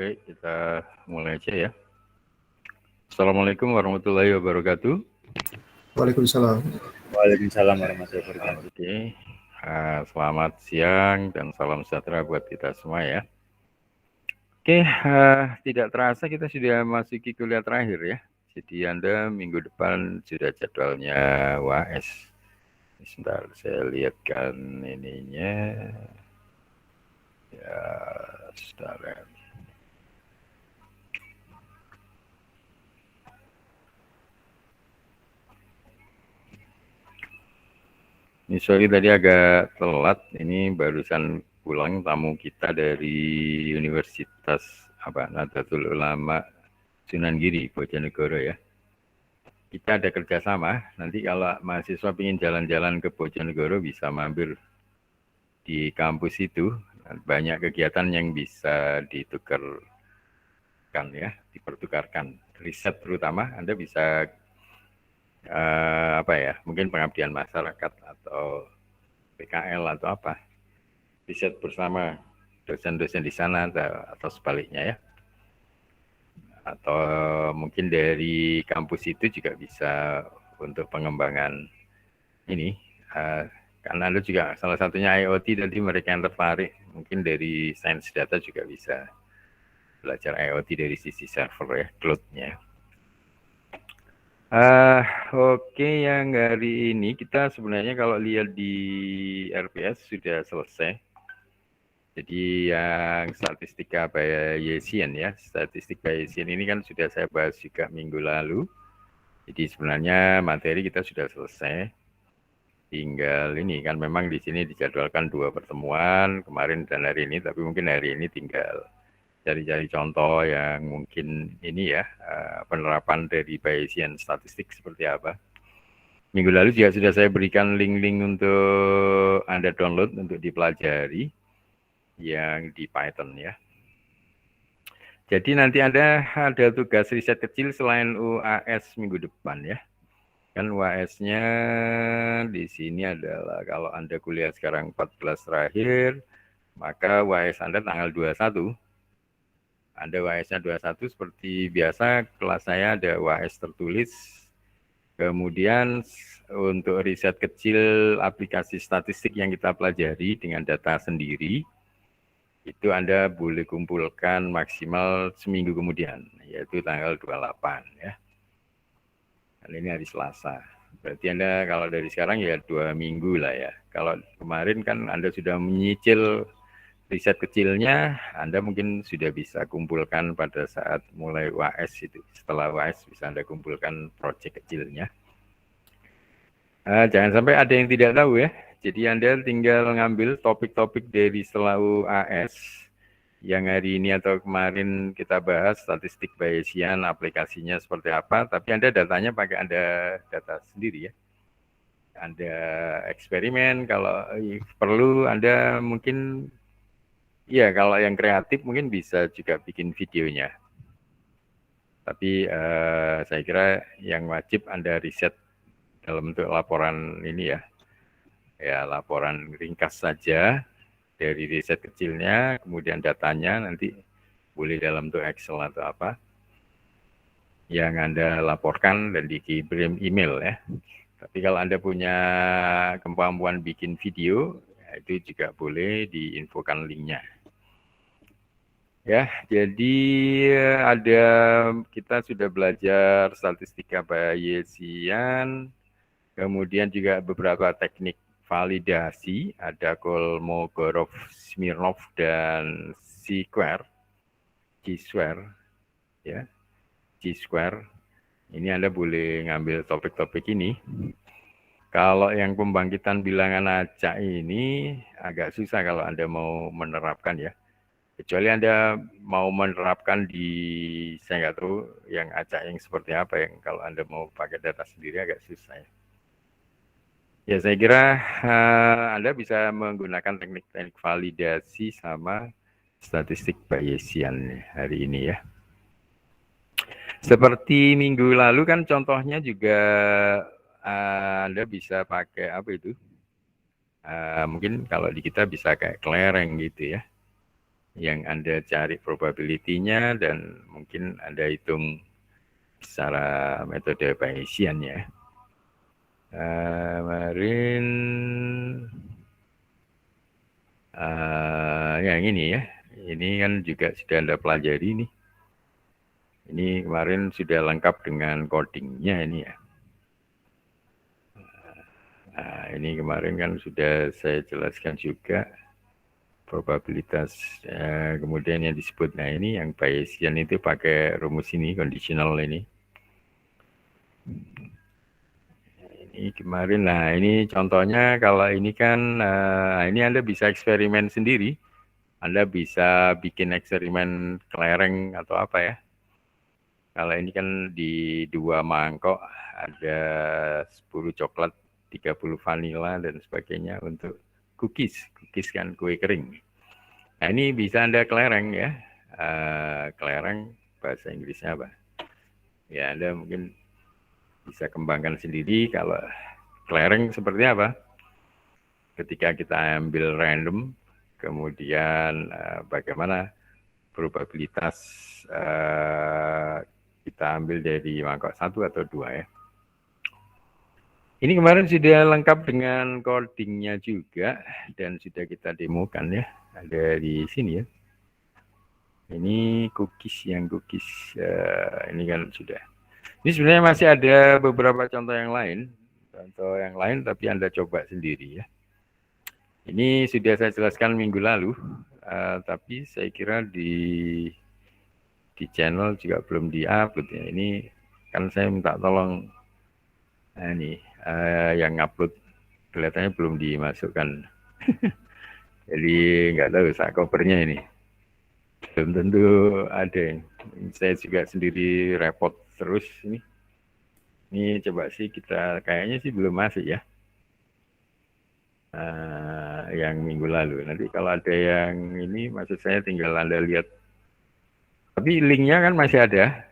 Oke, kita mulai aja ya. Assalamualaikum warahmatullahi wabarakatuh. Waalaikumsalam. Waalaikumsalam warahmatullahi wabarakatuh. Oke, selamat siang dan salam sejahtera buat kita semua ya. Oke, tidak terasa kita sudah masuki kuliah terakhir ya. Jadi Anda minggu depan sudah jadwalnya UAS. Sebentar, saya lihatkan ininya. Ya, sebentar. Ini sorry tadi agak telat, ini barusan pulang tamu kita dari Universitas Nahdlatul Ulama Sunan Giri, Bojonegoro ya. Kita ada kerjasama, nanti kalau mahasiswa ingin jalan-jalan ke Bojonegoro bisa mampir di kampus itu, banyak kegiatan yang bisa ditukarkan ya, dipertukarkan. Riset terutama, Anda bisa mungkin pengabdian masyarakat atau PKL atau apa, riset bersama dosen-dosen di sana atau sebaliknya ya, atau mungkin dari kampus itu juga bisa untuk pengembangan ini, karena ada juga salah satunya IoT, tadi mereka yang tertarik mungkin dari sains data juga bisa belajar IoT dari sisi server ya, cloud-nya. Oke, yang hari ini kita sebenarnya kalau lihat di RPS sudah selesai. Jadi yang statistika Bayesian ya, statistik Bayesian ini kan sudah saya bahas juga minggu lalu. Jadi sebenarnya materi kita sudah selesai. Tinggal ini kan memang di sini dijadwalkan 2 pertemuan kemarin dan hari ini, tapi mungkin hari ini tinggal cari-cari contoh yang mungkin ini ya, penerapan dari Bayesian statistik seperti apa. Minggu lalu juga sudah saya berikan link-link untuk Anda download untuk dipelajari yang di Python ya. Jadi nanti Anda ada tugas riset kecil selain UAS minggu depan ya. Kan UAS-nya di sini adalah kalau Anda kuliah sekarang 14 terakhir, maka UAS Anda tanggal 21. Anda UAS-nya 21 seperti biasa, kelas saya ada UAS tertulis. Kemudian untuk riset kecil aplikasi statistik yang kita pelajari dengan data sendiri, itu Anda boleh kumpulkan maksimal seminggu kemudian, yaitu tanggal 28 ya. Dan ini hari Selasa. Berarti Anda kalau dari sekarang ya 2 minggu lah ya. Kalau kemarin kan Anda sudah menyicil riset kecilnya, Anda mungkin sudah bisa kumpulkan pada saat mulai UAS itu. Setelah UAS bisa Anda kumpulkan proyek kecilnya. Jangan sampai ada yang tidak tahu ya. Jadi Anda tinggal ngambil topik-topik dari setelah UAS yang hari ini atau kemarin kita bahas, statistik Bayesian, aplikasinya seperti apa, tapi Anda datanya pakai Anda data sendiri ya. Anda eksperimen, kalau perlu Anda mungkin, ya kalau yang kreatif mungkin bisa juga bikin videonya. Tapi saya kira yang wajib Anda riset dalam bentuk laporan ini ya laporan ringkas saja dari riset kecilnya, kemudian datanya nanti boleh dalam bentuk Excel atau apa yang Anda laporkan dan dikirim email ya. Tapi kalau Anda punya kemampuan bikin video, ya itu juga boleh diinfokan linknya. Ya, jadi kita sudah belajar statistika Bayesian, kemudian juga beberapa teknik validasi, ada Kolmogorov, Smirnov, dan G-square, ya, G-square. Ini Anda boleh ngambil topik-topik ini. Kalau yang pembangkitan bilangan acak ini agak susah kalau Anda mau menerapkan ya. Kecuali Anda mau menerapkan di, saya nggak tahu yang acak yang seperti apa, yang kalau Anda mau pakai data sendiri agak susah ya. Ya saya kira Anda bisa menggunakan teknik-teknik validasi sama statistik Bayesian hari ini ya. Seperti minggu lalu kan contohnya juga Anda bisa pakai apa itu? Mungkin kalau di kita bisa kayak kelereng gitu ya. yang Anda cari probability-nya dan mungkin Anda hitung secara metode Bayesian ya. Kemarin yang ini ya, ini kan juga sudah Anda pelajari nih. Ini kemarin sudah lengkap dengan codingnya ini ya. Nah, ini kemarin kan sudah saya jelaskan juga probabilitas, kemudian yang disebut, nah ini yang Bayesian itu pakai rumus ini, conditional ini. Ini kemarin, nah ini contohnya kalau ini kan, ini Anda bisa eksperimen sendiri. Anda bisa bikin eksperimen kelereng atau apa ya. Kalau ini kan di 2 mangkok ada 10 coklat, 30 vanila dan sebagainya untuk cookies. Cookies kan kue kering. Nah ini bisa Anda kelereng ya. Kelereng bahasa Inggrisnya apa? Ya Anda mungkin bisa kembangkan sendiri kalau kelereng seperti apa. Ketika kita ambil random, kemudian bagaimana probabilitas kita ambil dari mangkok 1 atau 2 ya. Ini kemarin sudah lengkap dengan codingnya juga dan sudah kita demokan ya. Ada di sini ya. Ini cookies ini kan sudah. Ini sebenarnya masih ada beberapa contoh yang lain tapi Anda coba sendiri ya. Ini sudah saya jelaskan minggu lalu, tapi saya kira di channel juga belum di-upload ya. Ini kan saya minta tolong, yang upload kelihatannya belum dimasukkan. Jadi nggak tahu saat covernya ini. Belum tentu ada. Saya juga sendiri repot terus ini. Ini coba sih kita, kayaknya sih belum masuk ya. Yang minggu lalu. Nanti kalau ada yang ini, maksud saya tinggal Anda lihat. Tapi linknya kan masih ada.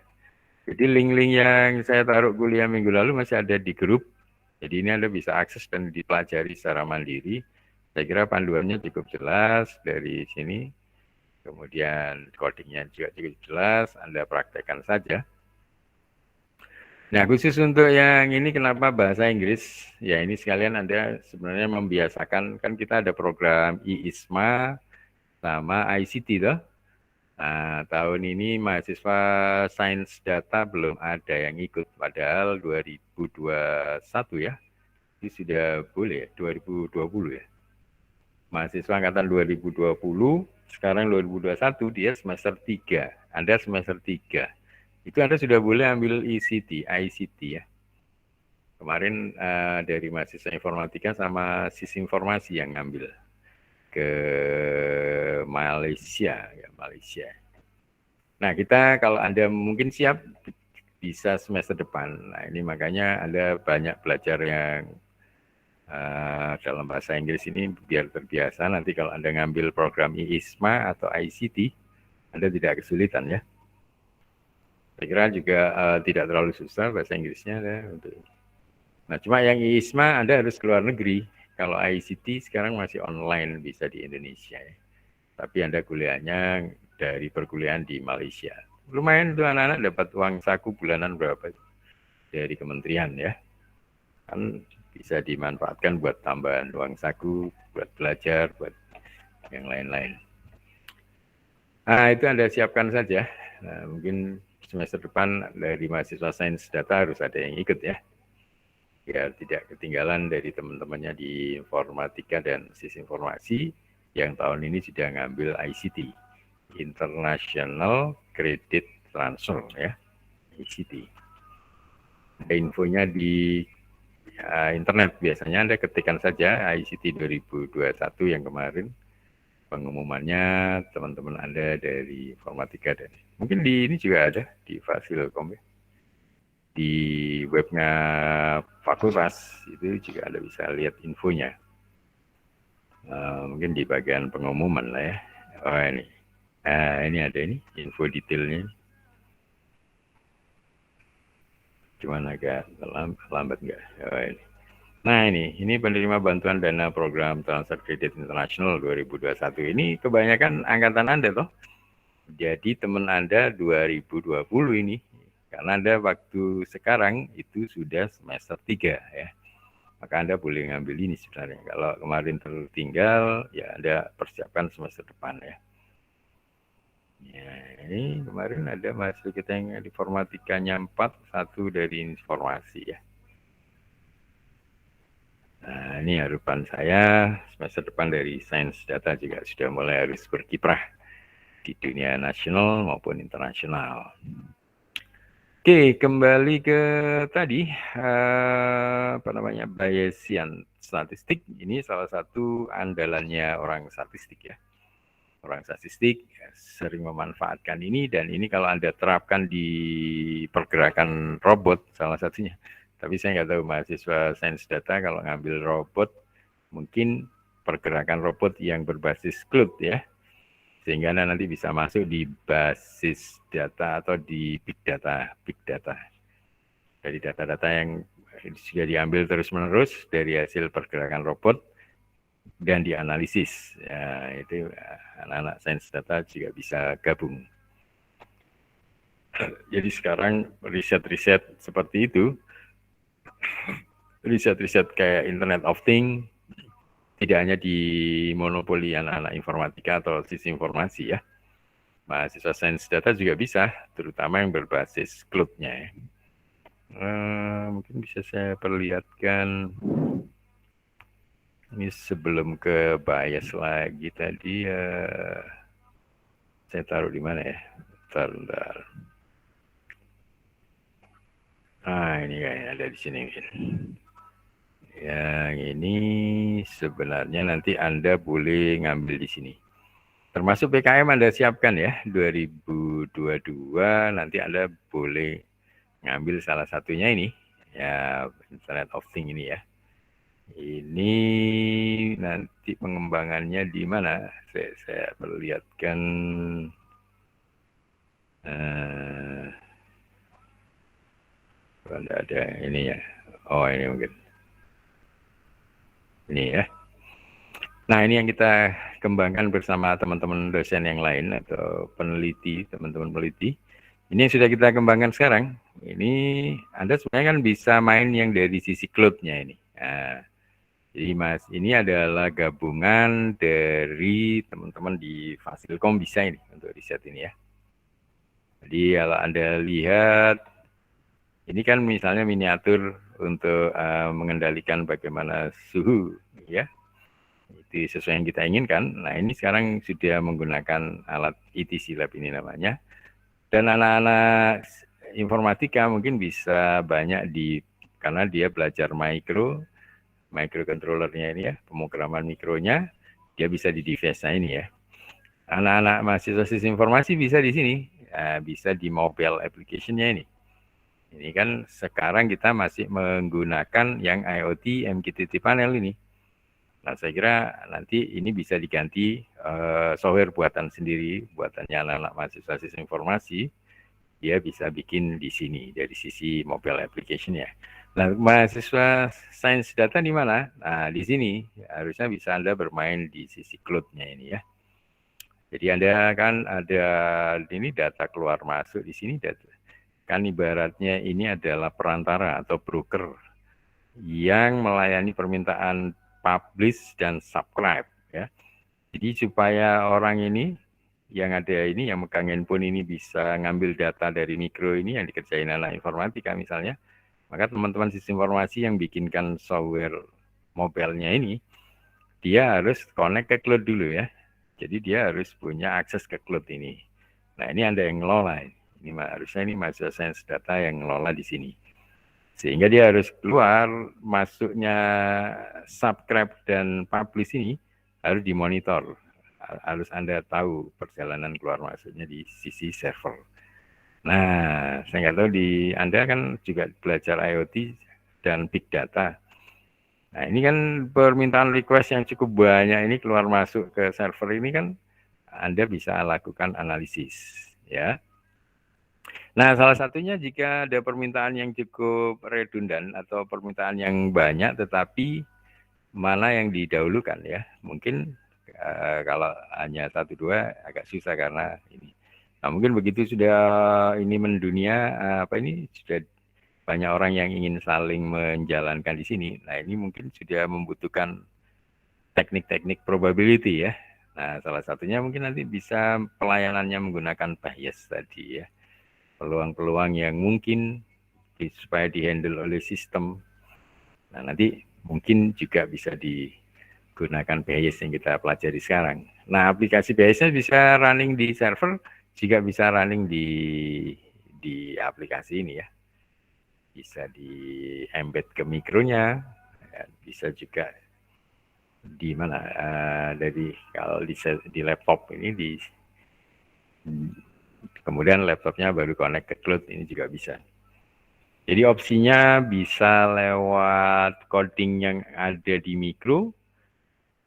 Jadi link-link yang saya taruh kuliah minggu lalu masih ada di grup. Jadi ini Anda bisa akses dan dipelajari secara mandiri. Saya kira panduannya cukup jelas dari sini. Kemudian codingnya juga cukup jelas, Anda praktekkan saja. Nah, khusus untuk yang ini kenapa bahasa Inggris? Ya ini sekalian Anda sebenarnya membiasakan, kan kita ada program IISMA sama ICT toh. Nah, tahun ini mahasiswa sains data belum ada yang ikut, padahal 2021 ya, ini sudah boleh ya, 2020 ya. Mahasiswa angkatan 2020, sekarang 2021, dia semester 3, Anda semester 3. Itu Anda sudah boleh ambil ICT ya. Kemarin dari mahasiswa informatika sama SIS informasi yang ngambil ke Malaysia. Nah kita kalau Anda mungkin siap bisa semester depan. Nah ini makanya Anda banyak belajar yang dalam bahasa Inggris ini biar terbiasa. Nanti kalau Anda ngambil program IISMA atau ICT, Anda tidak kesulitan ya. Saya kira juga tidak terlalu susah bahasa Inggrisnya ya. Nah cuma yang IISMA Anda harus keluar negeri. Kalau ICT sekarang masih online bisa di Indonesia ya. Tapi Anda kuliahnya dari perkuliahan di Malaysia. Lumayan tuh anak-anak dapat uang saku bulanan berapa dari kementerian ya. Kan bisa dimanfaatkan buat tambahan uang saku, buat belajar, buat yang lain-lain. Nah itu Anda siapkan saja. Nah, mungkin semester depan dari mahasiswa sains data harus ada yang ikut ya. Biar tidak ketinggalan dari teman-temannya di informatika dan SIS informasi yang tahun ini sudah ngambil ICT, International Credit Transfer ya, ICT. Ada infonya di internet, biasanya Anda ketikkan saja ICT 2021 yang kemarin pengumumannya, teman-teman Anda dari informatika dan mungkin di ini juga ada di Fasilkom ya. Di webnya fakultas itu juga Anda bisa lihat infonya. Mungkin di bagian pengumuman lah ya. Oh ini. Ini ada ini info detailnya. Cuman agak lambat enggak? Oh ini. Nah ini penerima bantuan dana program transfer kredit internasional 2021 ini kebanyakan angkatan Anda toh. Jadi teman Anda 2020 ini, karena Anda waktu sekarang itu sudah semester 3 ya. Maka Anda boleh ngambil ini sebenarnya. Kalau kemarin tertinggal, ya Anda persiapkan semester depan ya. Ya, ini kemarin ada mahasiswa kita yang informatikanya 4, 1 dari informasi ya. Nah, ini harapan saya semester depan dari sains data juga sudah mulai harus berkiprah di dunia nasional maupun internasional. Oke, kembali ke tadi Bayesian statistik. Ini salah satu andalannya orang statistik ya. Orang statistik sering memanfaatkan ini, dan ini kalau Anda terapkan di pergerakan robot salah satunya. Tapi saya nggak tahu mahasiswa sains data kalau ngambil robot, mungkin pergerakan robot yang berbasis cloud ya, sehingga nanti bisa masuk di basis data atau di big data. Dari data-data yang sudah diambil terus-menerus dari hasil pergerakan robot dan dianalisis. Ya, itu anak-anak sains data juga bisa gabung. Jadi sekarang riset-riset seperti itu, riset-riset kayak Internet of Things, tidak hanya di monopoli anak-anak informatika atau sisi informasi ya. Mahasiswa sains data juga bisa, terutama yang berbasis cloud-nya ya. Mungkin bisa saya perlihatkan ini sebelum ke bias lagi tadi saya taruh di mana ya? Bentar. Ini kayaknya ada di sini. Yang ini sebenarnya nanti Anda boleh ngambil di sini. Termasuk PKM Anda siapkan ya, 2022 nanti Anda boleh ngambil salah satunya ini, ya Internet of Things ini ya. Ini nanti pengembangannya di mana? Saya perlihatkan. Ada ini ya. Oh ini mungkin. Ini ya. Nah ini yang kita kembangkan bersama teman-teman dosen yang lain atau peneliti, teman-teman peneliti. Ini yang sudah kita kembangkan sekarang. Ini Anda sebenarnya kan bisa main yang dari sisi cloud-nya ini. Nah, jadi Mas, ini adalah gabungan dari teman-teman di Fasilkom bisa ini untuk riset ini ya. Jadi kalau Anda lihat, ini kan misalnya miniatur untuk mengendalikan bagaimana suhu ya. Itu sesuai yang kita inginkan. Nah ini sekarang sudah menggunakan alat ETC Lab ini namanya. Dan anak-anak informatika mungkin bisa banyak karena dia belajar microcontrollernya ini ya, pemrograman mikronya, dia bisa di device-nya ini ya. Anak-anak mahasiswa sistem informasi bisa di sini, bisa di mobile application-nya ini. Ini kan sekarang kita masih menggunakan yang IoT MQTT panel ini. Nah, saya kira nanti ini bisa diganti software buatan sendiri, buatannya anak-anak mahasiswa sistem informasi, dia bisa bikin di sini dari sisi mobile application-nya. Nah, mahasiswa sains data di mana? Nah, di sini harusnya bisa Anda bermain di sisi cloud-nya ini ya. Jadi Anda kan ada ini data keluar masuk di sini, kan ibaratnya ini adalah perantara atau broker yang melayani permintaan publish dan subscribe ya. Jadi supaya orang ini yang ada ini, yang megang handphone ini bisa ngambil data dari mikro ini yang dikerjain anak informatika misalnya, maka teman-teman sistem informasi yang bikinkan software mobile-nya ini, dia harus connect ke cloud dulu ya. Jadi dia harus punya akses ke cloud ini. Nah ini Anda yang ngelola. Ini harusnya ini mahasiswa sains data yang ngelola di sini. Sehingga dia harus keluar, masuknya subscribe dan publish ini harus dimonitor. Harus Anda tahu perjalanan keluar masuknya di sisi server. Nah, saya nggak tahu di Anda kan juga belajar IoT dan big data. Nah, ini kan permintaan request yang cukup banyak ini keluar masuk ke server ini kan Anda bisa lakukan analisis, ya. Nah, salah satunya jika ada permintaan yang cukup redundan atau permintaan yang banyak, tetapi mana yang didahulukan ya. Mungkin kalau hanya 1-2 agak susah karena ini. Nah, mungkin begitu sudah ini mendunia, sudah banyak orang yang ingin saling menjalankan di sini. Nah, ini mungkin sudah membutuhkan teknik-teknik probability ya. Nah, salah satunya mungkin nanti bisa pelayanannya menggunakan bias tadi ya. Peluang-peluang yang mungkin supaya dihandle oleh sistem. Nah, nanti mungkin juga bisa digunakan bias yang kita pelajari sekarang. Nah, aplikasi biasnya bisa running di server, juga bisa running di aplikasi ini ya. Bisa di embed ke mikronya, bisa juga di mana dari kalau di laptop ini kemudian laptopnya baru connect ke cloud, ini juga bisa. Jadi opsinya bisa lewat coding yang ada di mikro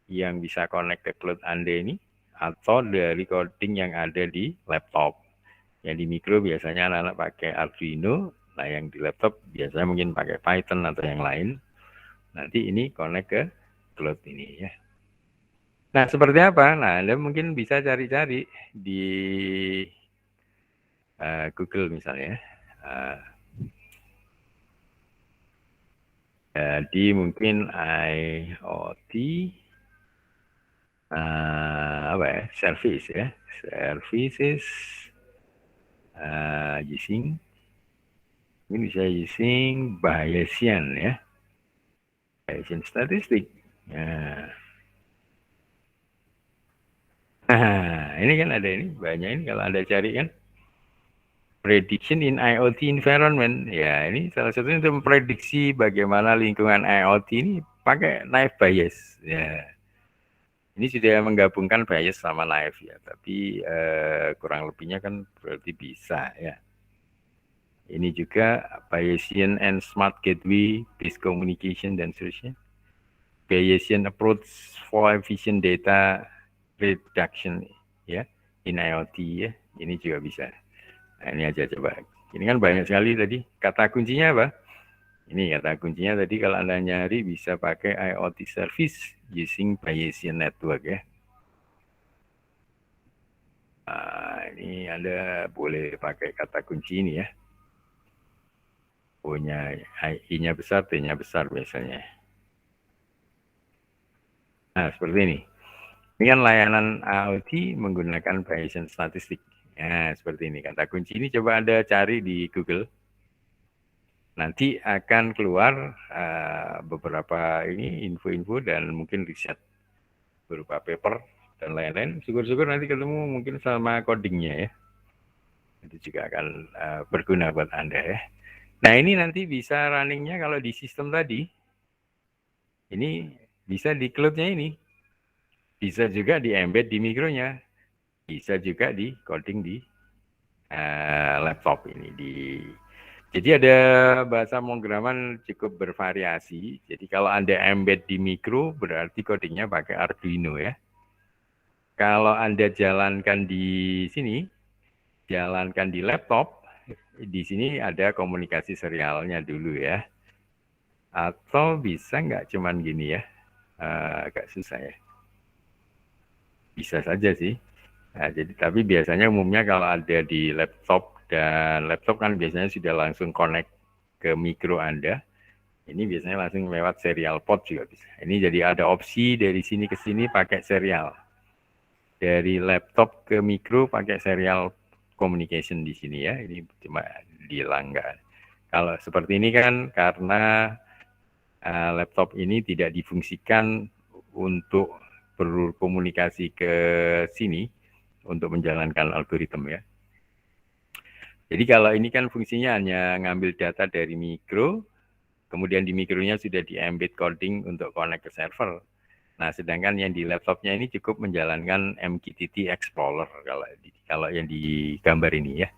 yang bisa connect ke cloud Anda ini, atau dari coding yang ada di laptop. Yang di mikro biasanya anak-anak pakai Arduino, nah yang di laptop biasanya mungkin pakai Python atau yang lain. Nanti ini connect ke cloud ini ya. Nah, seperti apa? Nah, Anda mungkin bisa cari-cari di Google misalnya. Jadi mungkin IoT service ya, services using, ini bisa using Bayesian ya, Bayesian statistik. Nah, ini kan ada ini banyak ini kalau Anda cari kan. Prediction in IoT environment. Ya, ini salah satunya untuk memprediksi bagaimana lingkungan IoT ini pakai naive Bayes. Ya. Ini sudah menggabungkan Bayes sama naive ya, tapi kurang lebihnya kan berarti bisa ya. Ini juga Bayesian and Smart Gateway Based Communication dan seterusnya. Bayesian approach for efficient data reduction ya in IoT ya. Ini juga bisa. Nah, ini aja coba. Ini kan banyak sekali tadi. Kata kuncinya apa? Ini kata kuncinya tadi kalau Anda nyari bisa pakai IoT service using Bayesian network ya. Nah, ini Anda boleh pakai kata kunci ini ya. Punya I-nya besar, T-nya besar biasanya. Nah, seperti ini. Ini kan layanan IoT menggunakan Bayesian statistik. Nah, seperti ini. Kata kunci ini coba Anda cari di Google. Nanti akan keluar beberapa ini info-info dan mungkin riset berupa paper dan lain-lain. Syukur-syukur nanti ketemu mungkin sama codingnya ya. Itu juga akan berguna buat Anda ya. Nah, ini nanti bisa runningnya kalau di sistem tadi. Ini bisa di cloud-nya ini. Bisa juga di embed di mikronya. Bisa juga di coding di laptop ini. Jadi ada bahasa pemrograman cukup bervariasi. Jadi kalau Anda embed di mikro, berarti codingnya pakai Arduino ya. Kalau Anda jalankan di sini, jalankan di laptop, di sini ada komunikasi serialnya dulu ya. Atau bisa nggak cuman gini ya, agak susah ya. Bisa saja sih. Nah, jadi tapi biasanya umumnya kalau ada di laptop, dan laptop kan biasanya sudah langsung connect ke mikro Anda. Ini biasanya langsung lewat serial port juga bisa. Ini jadi ada opsi dari sini ke sini pakai serial. Dari laptop ke mikro pakai serial communication di sini ya. Ini cuma dilanggar. Kalau seperti ini kan karena laptop ini tidak difungsikan untuk berkomunikasi ke sini untuk menjalankan algoritma ya. Jadi kalau ini kan fungsinya hanya ngambil data dari mikro, kemudian di mikronya sudah di-embed coding untuk connect ke server. Nah, sedangkan yang di laptopnya ini cukup menjalankan MQTT Explorer kalau yang di gambar ini ya.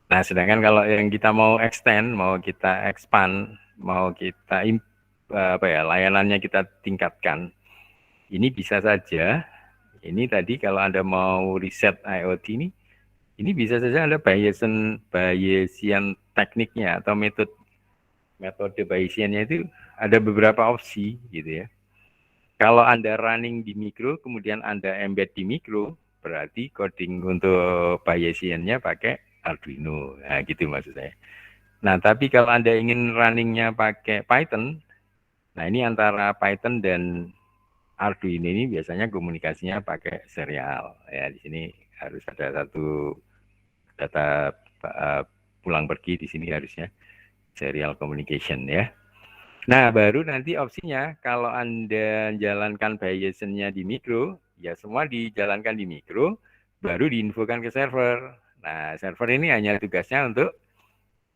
Nah, sedangkan kalau yang kita mau extend, mau kita expand, mau kita layanannya kita tingkatkan, ini bisa saja. Ini tadi kalau Anda mau riset IoT ini, Ini bisa saja Anda Bayesian tekniknya atau metode Bayesiannya itu ada beberapa opsi gitu ya. Kalau Anda running di mikro, kemudian Anda embed di mikro, berarti coding untuk Bayesiannya pakai Arduino. Nah, gitu maksud saya. Nah, tapi kalau Anda ingin runningnya pakai Python, nah ini antara Python dan Arduino ini biasanya komunikasinya pakai serial. Ya, di sini harus ada satu data pulang pergi di sini harusnya serial communication ya. Nah, baru nanti opsinya kalau Anda jalankan Bayesian-nya di mikro, ya semua dijalankan di mikro, baru diinfokan ke server. Nah, server ini hanya tugasnya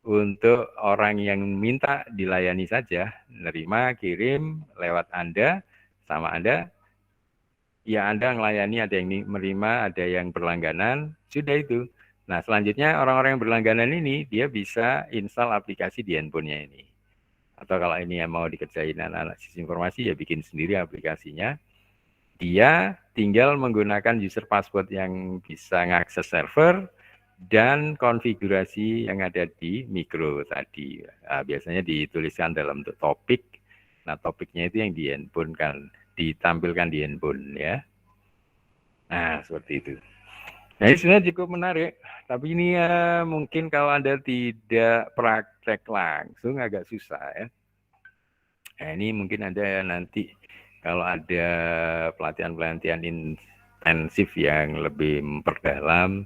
untuk orang yang minta dilayani saja, nerima, kirim lewat Anda, sama Anda, ya Anda melayani, ada yang menerima, ada yang berlangganan, sudah itu. Nah, selanjutnya orang-orang yang berlangganan ini, dia bisa install aplikasi di handphonenya ini. Atau kalau ini yang mau dikerjain analisis informasi, ya bikin sendiri aplikasinya. Dia tinggal menggunakan user password yang bisa mengakses server dan konfigurasi yang ada di mikro tadi. Nah, biasanya dituliskan dalam bentuk topik. Nah, topiknya itu yang di handphone kan, ditampilkan di handphone ya. Nah, seperti itu. Nah, ini sebenarnya cukup menarik. Tapi ini ya mungkin kalau Anda tidak praktek langsung agak susah ya. Nah, ini mungkin Anda nanti kalau ada pelatihan-pelatihan intensif yang lebih memperdalam,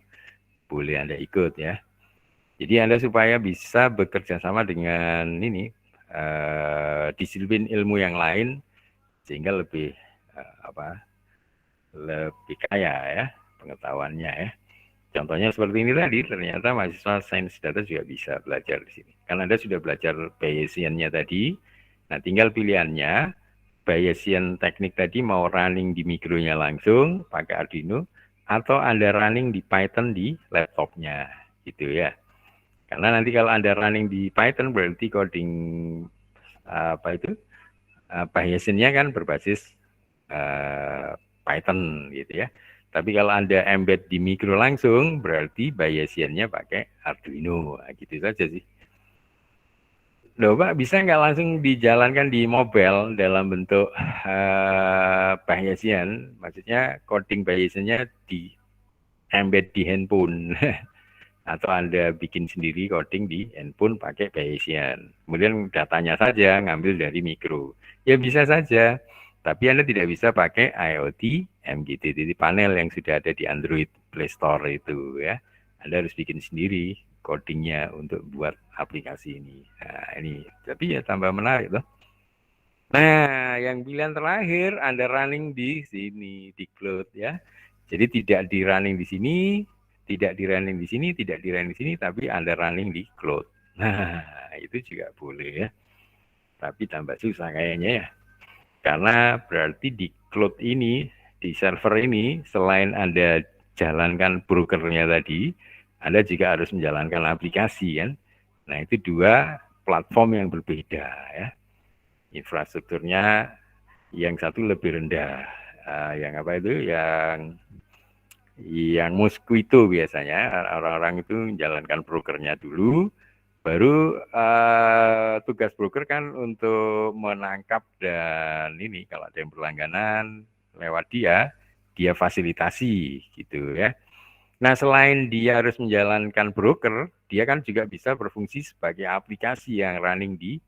boleh Anda ikut ya. Jadi Anda supaya bisa bekerja sama dengan ini disiplin ilmu yang lain sehingga lebih lebih kaya ya pengetahuannya ya. Contohnya seperti ini tadi, ternyata mahasiswa sains data juga bisa belajar di sini. Karena Anda sudah belajar Bayesian-nya tadi, nah tinggal pilihannya, Bayesian teknik tadi mau running di mikronya langsung pakai Arduino, atau Anda running di Python di laptopnya, gitu ya. Karena nanti kalau Anda running di Python berarti coding Bayesian-nya kan berbasis Python gitu ya. Tapi kalau Anda embed di mikro langsung, berarti Bayesian-nya pakai Arduino. Nah, gitu saja sih. Loh Pak, bisa nggak langsung dijalankan di mobile dalam bentuk Bayesian? Maksudnya coding Bayesian-nya di embed di handphone. Atau Anda bikin sendiri coding di handphone pakai Bayesian. Kemudian datanya saja ngambil dari mikro. Ya bisa saja. Tapi Anda tidak bisa pakai IoT MGTT panel yang sudah ada di Android Play Store itu ya. Anda harus bikin sendiri codingnya untuk buat aplikasi ini. Nah, ini tapi ya tambah menarik loh. Nah, yang pilihan terakhir Anda running di sini di cloud ya. Jadi tidak di running di sini, tidak di running di sini, tidak di running di sini, tapi Anda running di cloud. Nah, itu juga boleh ya. Tapi tambah susah kayaknya ya. Karena berarti di cloud ini, di server ini, selain Anda jalankan brokernya tadi, Anda juga harus menjalankan aplikasi kan. Nah, itu dua platform yang berbeda ya. Infrastrukturnya yang satu lebih rendah. Yang apa itu? Yang Mosquito biasanya, orang-orang itu menjalankan brokernya dulu, baru tugas broker kan untuk menangkap dan ini kalau ada yang berlangganan lewat dia fasilitasi gitu ya. Nah selain dia harus menjalankan broker, dia kan juga bisa berfungsi sebagai aplikasi yang running di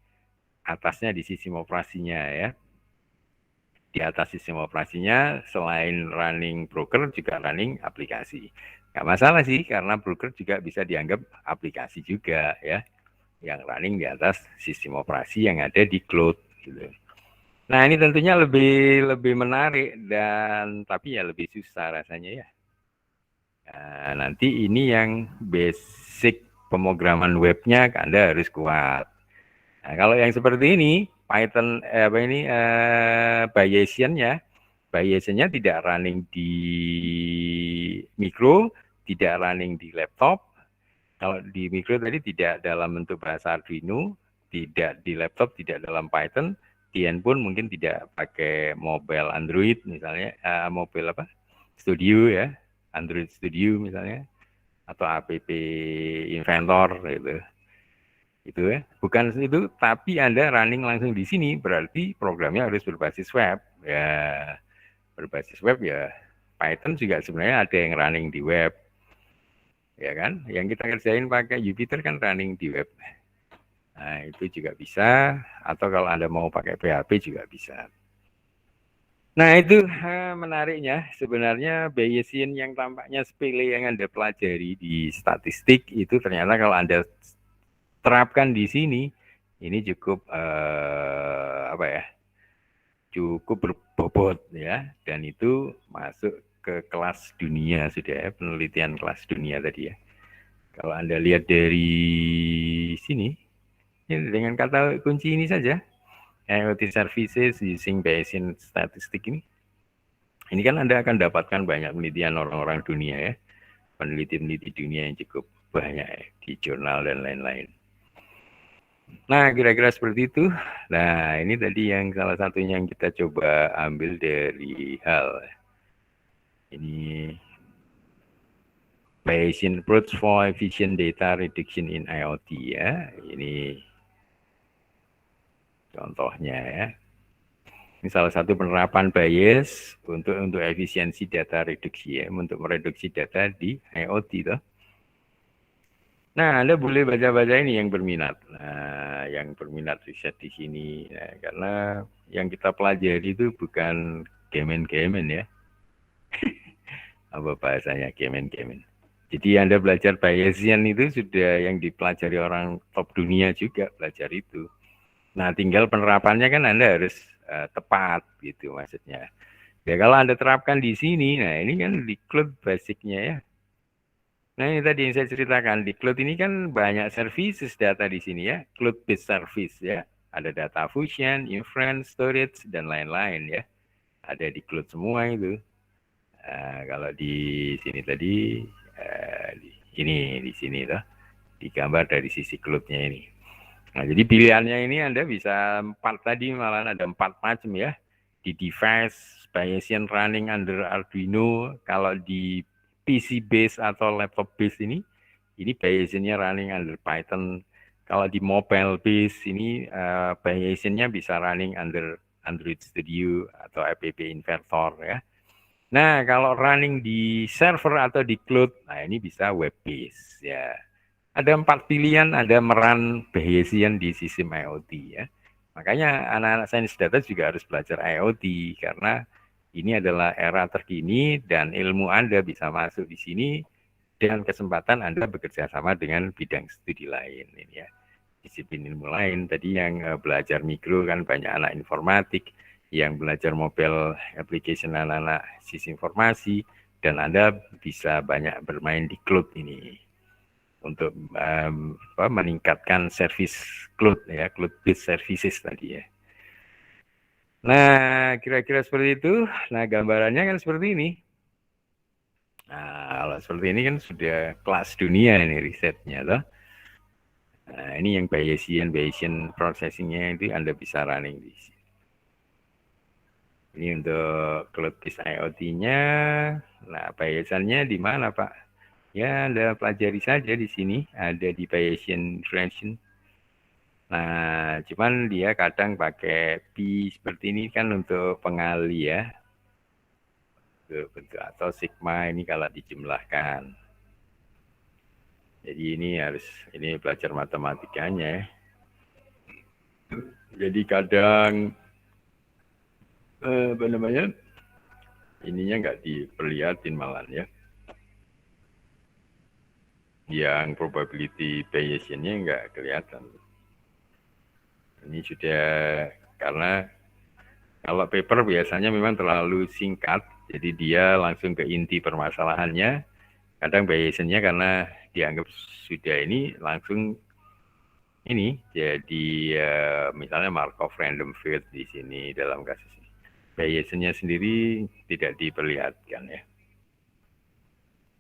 atasnya di sistem operasinya ya. Di atas sistem operasinya selain running broker juga running aplikasi. Nggak masalah sih karena broker juga bisa dianggap aplikasi juga ya. Yang running di atas sistem operasi yang ada di cloud gitu. Nah ini tentunya lebih menarik dan tapi ya lebih susah rasanya ya. Nah, nanti ini yang basic pemrograman webnya Anda harus kuat. Nah, kalau yang seperti ini Python Bayesian-nya tidak running di mikro, tidak running di laptop. Kalau di mikro tadi tidak dalam bentuk bahasa Arduino, tidak di laptop, tidak dalam Python, di handphone mungkin tidak pakai mobile Android misalnya, mobile Studio ya, Android Studio misalnya, atau app inventor gitu. Itu ya. Bukan itu, tapi Anda running langsung di sini, berarti programnya harus berbasis web. Ya, berbasis web ya. Python juga sebenarnya ada yang running di web. Ya kan? Yang kita kerjain pakai Jupyter kan running di web. Nah, itu juga bisa, atau kalau Anda mau pakai PHP juga bisa. Nah, itu menariknya sebenarnya Bayesian yang tampaknya sepele yang Anda pelajari di statistik itu ternyata kalau Anda terapkan di sini ini cukup apa ya? Cukup berbobot ya, dan itu masuk ke kelas dunia sudah ya, penelitian kelas dunia tadi ya. Kalau Anda lihat dari sini ya, dengan kata kunci ini saja, IoT services using Bayesian statistic ini kan Anda akan dapatkan banyak penelitian orang-orang dunia ya, peneliti-peneliti dunia yang cukup banyak ya, di jurnal dan lain-lain. Nah, kira-kira seperti itu. Nah, ini tadi yang salah satunya yang kita coba ambil dari HAL. Ini Bayesian approach for efficient data reduction in IoT ya. Ini contohnya ya. Ini salah satu penerapan Bayes untuk efisiensi data reduksi ya, untuk mereduksi data di IoT toh. Nah, Anda boleh baca-baca ini yang berminat. Nah, yang berminat riset di sini. Nah, karena yang kita pelajari itu bukan gemen-gemen ya. Apa bahasanya gemen-gemen. Jadi Anda belajar Bayesian itu sudah yang dipelajari orang top dunia juga belajar itu. Nah, tinggal penerapannya kan Anda harus tepat gitu maksudnya. Ya kalau Anda terapkan di sini, nah ini kan di cloud basicnya ya. Nah ini tadi yang saya ceritakan, di cloud ini kan banyak services data di sini ya, cloud based service ya. Ada data fusion, inference, storage, dan lain-lain ya. Ada di cloud semua itu. Kalau di sini tadi, di sini tuh, digambar dari sisi cloud-nya ini. Nah, jadi pilihannya ini Anda bisa 4 tadi, malah ada 4 macam ya. Di device, Bayesian running under Arduino, kalau di PC base atau laptop base ini Bayesiannya running under Python. Kalau di mobile base ini Bayesiannya bisa running under Android Studio atau app inventor ya. Nah, kalau running di server atau di cloud, nah ini bisa web base ya. Ada 4 pilihan, ada meran Bayesian di sistem IoT ya. Makanya anak-anak sains data juga harus belajar IoT karena ini adalah era terkini dan ilmu Anda bisa masuk di sini dengan kesempatan Anda bekerja sama dengan bidang studi lain ini ya. Disiplin ilmu lain tadi yang belajar mikro kan banyak anak informatik, yang belajar mobile application anak-anak sistem informasi, dan Anda bisa banyak bermain di cloud ini untuk meningkatkan service cloud ya, cloud based services tadi ya. Nah, kira-kira seperti itu. Nah, gambarannya kan seperti ini. Nah, kalau seperti ini kan sudah kelas dunia ini risetnya toh. Nah, ini yang Bayesian processing-nya itu Anda bisa running di sini. Ini untuk cloud based IoT-nya. Nah, Bayesian-nya di mana, Pak? Ya, Anda pelajari saja di sini, ada di Bayesian Integration. Nah, cuman dia kadang pakai pi seperti ini kan untuk pengali ya. Bentuk atau sigma ini kalau dijumlahkan. Jadi ini belajar matematikanya ya. Jadi kadang ininya nggak diperlihatin malah ya. Yang probability Bayesian-nya nggak kelihatan. Ini sudah karena kalau paper biasanya memang terlalu singkat, jadi dia langsung ke inti permasalahannya. Kadang Bayesian-nya karena dianggap sudah ini langsung ini jadi misalnya Markov random field di sini dalam kasus ini. Bayesian-nya sendiri tidak diperlihatkan ya.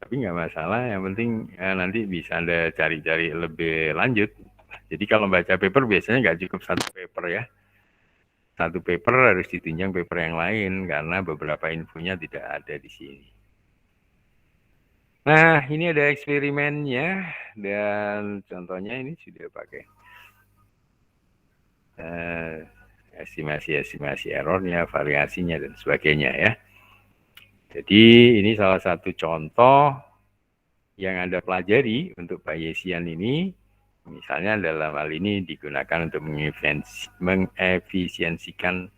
Tapi nggak masalah, yang penting nanti bisa Anda cari-cari lebih lanjut. Jadi kalau baca paper biasanya nggak cukup satu paper ya. Satu paper harus ditunjang paper yang lain karena beberapa infonya tidak ada di sini. Nah, ini ada eksperimennya dan contohnya ini sudah pakai estimasi errornya, variasinya dan sebagainya ya. Jadi ini salah satu contoh yang Anda pelajari untuk Bayesian ini, misalnya dalam hal ini digunakan untuk mengefisiensikan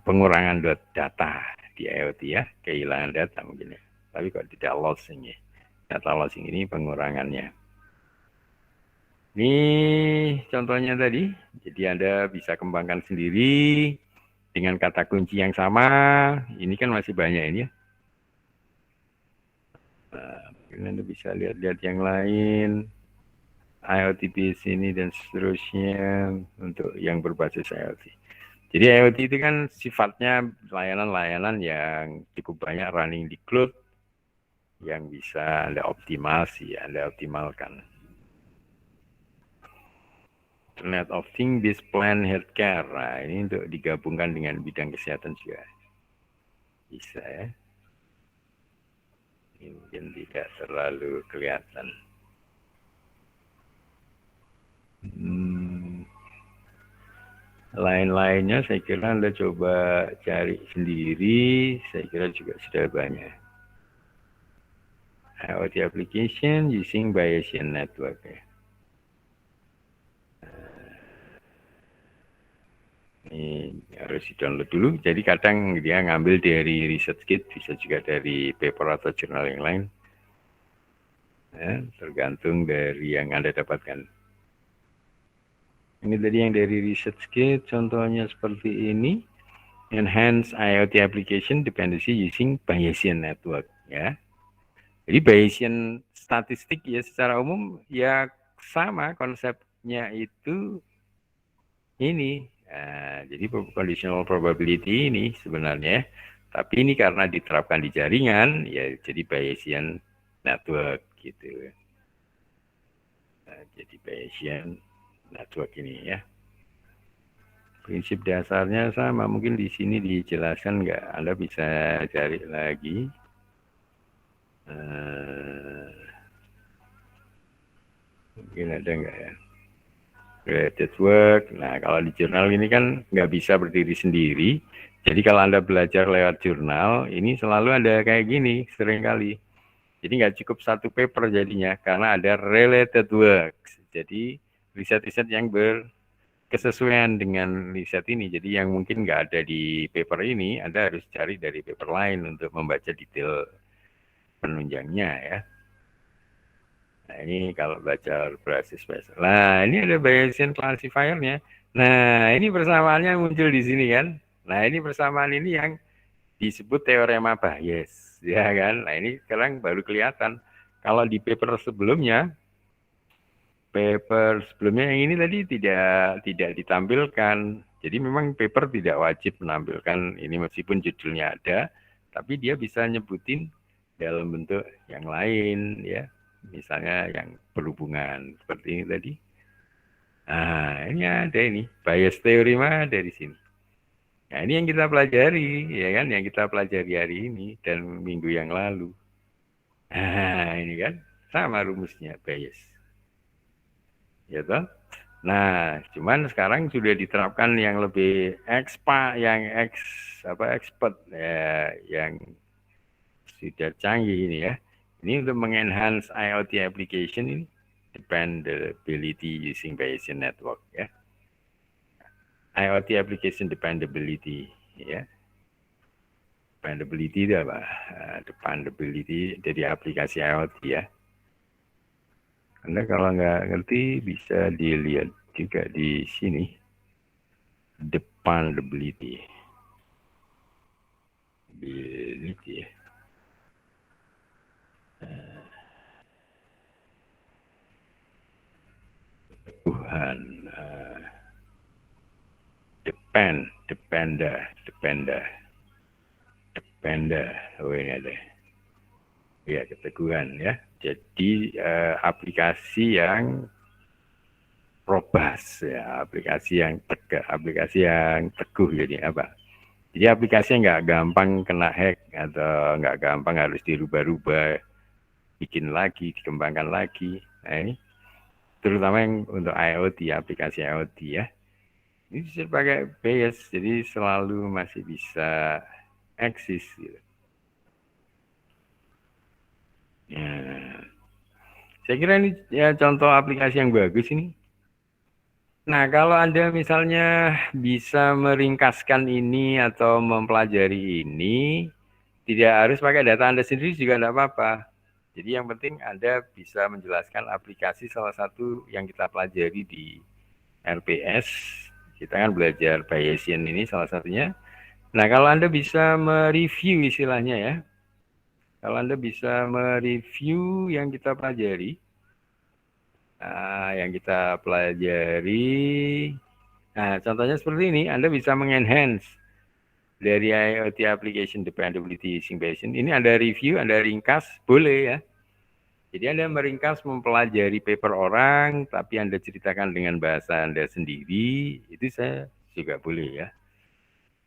pengurangan data di IoT ya, kehilangan data mungkin ya. Tapi kok tidak losing ya. Data losing ini pengurangannya. Ini contohnya tadi, jadi Anda bisa kembangkan sendiri dengan kata kunci yang sama. Ini kan masih banyak ini ya. Nah, mungkin Anda bisa lihat-lihat yang lain, IoT di sini dan seterusnya untuk yang berbasis IoT. Jadi IoT itu kan sifatnya layanan-layanan yang cukup banyak running di cloud yang bisa Anda optimasi, Anda optimalkan. Internet of Things, This Plan Healthcare. Nah, ini untuk digabungkan dengan bidang kesehatan juga. Bisa ya. Ini mungkin tidak terlalu kelihatan. Lain-lainnya saya kira Anda coba cari sendiri, saya kira juga sudah banyak. IoT application using Bayesian network ya. Ini harus di-download dulu. Jadi kadang dia ngambil dari ResearchGate, bisa juga dari paper atau jurnal yang lain. Ya, tergantung dari yang Anda dapatkan. Ini tadi yang dari ResearchGate, contohnya seperti ini. Enhance IoT application dependency using Bayesian network. Ya. Jadi Bayesian statistik ya secara umum ya sama konsepnya itu ini. Nah, jadi conditional probability ini sebenarnya, tapi ini karena diterapkan di jaringan, ya jadi Bayesian network gitu. Nah, jadi Bayesian network ini ya. Prinsip dasarnya sama, mungkin di sini dijelaskan nggak? Anda bisa cari lagi. Mungkin ada nggak ya? Related work. Nah, kalau di jurnal ini kan nggak bisa berdiri sendiri. Jadi kalau Anda belajar lewat jurnal, ini selalu ada kayak gini seringkali. Jadi nggak cukup satu paper jadinya, karena ada related works. Jadi riset-riset yang berkesesuaian dengan riset ini. Jadi yang mungkin nggak ada di paper ini, Anda harus cari dari paper lain untuk membaca detail penunjangnya ya. Nah, ini kalau baca berbasis Bayesian. Nah, ini ada Bayesian classifier-nya. Nah, ini persamaannya muncul di sini kan. Nah, ini persamaan ini yang disebut teorema Bayes, ya kan. Nah, ini sekarang baru kelihatan. Kalau di paper sebelumnya yang ini tadi tidak ditampilkan. Jadi memang paper tidak wajib menampilkan ini meskipun judulnya ada, tapi dia bisa nyebutin dalam bentuk yang lain ya. Misalnya yang berhubungan seperti ini tadi. Nah, ini ada ini, bias theory mah dari sini. Nah, ini yang kita pelajari, ya kan, yang kita pelajari hari ini dan minggu yang lalu. Nah, ini kan sama rumusnya bias. Ya toh? Nah, cuman sekarang sudah diterapkan yang lebih expert ya, yang sudah canggih ini ya. Ini untuk mengenhance IoT application ini, dependability using Bayesian network ya. IoT application dependability ya. Dependability itu apa? Dependability dari aplikasi IoT ya. Anda kalau nggak ngerti bisa dilihat juga di sini. Dependability. Ability ya. Tuhan. Depender. Oh ini ada. Ya, keteguhan ya. Jadi aplikasi yang robust ya, aplikasi yang teguh jadi apa? Jadi aplikasinya nggak gampang kena hack atau nggak gampang harus dirubah-rubah dibikin lagi, dikembangkan lagi. Nah, ini terutama yang untuk IoT, aplikasi IoT ya. Ini bisa pakai Bayes, jadi selalu masih bisa eksis. Gitu. Ya. Saya kira ini ya contoh aplikasi yang bagus ini. Nah, kalau Anda misalnya bisa meringkaskan ini atau mempelajari ini, tidak harus pakai data Anda sendiri juga tidak apa-apa. Jadi yang penting Anda bisa menjelaskan aplikasi salah satu yang kita pelajari di RPS. Kita kan belajar Bayesian ini salah satunya. Nah, kalau Anda bisa mereview istilahnya ya, kalau Anda bisa mereview yang kita pelajari, nah contohnya seperti ini, Anda bisa mengenhance dari IoT Application Dependability Using Bayesian. Ini Anda review, Anda ringkas, boleh ya. Jadi Anda meringkas mempelajari paper orang, tapi Anda ceritakan dengan bahasa Anda sendiri, itu saya juga boleh ya.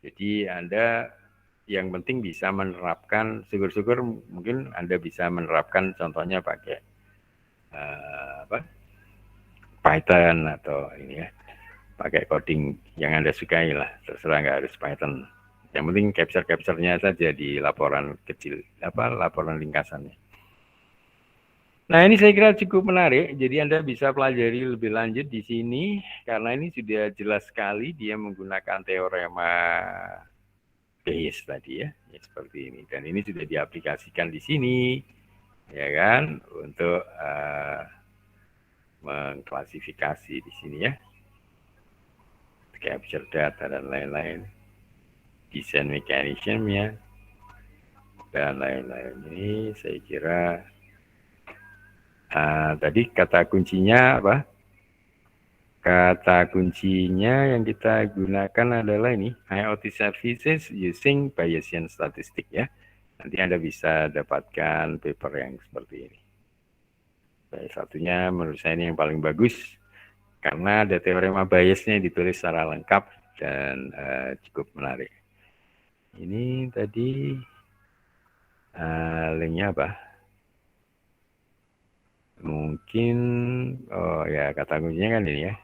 Jadi Anda yang penting bisa menerapkan, syukur-syukur mungkin Anda bisa menerapkan contohnya pakai Python atau ini ya, pakai coding yang Anda sukai lah, terserah nggak harus Python. Yang penting capture-nya saja di laporan kecil, laporan ringkasannya. Nah, ini saya kira cukup menarik, jadi Anda bisa pelajari lebih lanjut di sini, karena ini sudah jelas sekali dia menggunakan teorema Bayes tadi ya, seperti ini. Dan ini sudah diaplikasikan di sini, ya kan, untuk mengklasifikasi di sini ya, capture data dan lain-lain, design mechanism ya, dan lain-lain. Ini saya kira tadi kata kuncinya apa? Kata kuncinya yang kita gunakan adalah ini, IoT services using Bayesian statistic ya. Nanti Anda bisa dapatkan paper yang seperti ini. Satunya menurut saya ini yang paling bagus, karena ada teorema Bayesnya ditulis secara lengkap dan cukup menarik. Ini tadi linknya apa? Mungkin, oh ya kata kuncinya kan ini ya.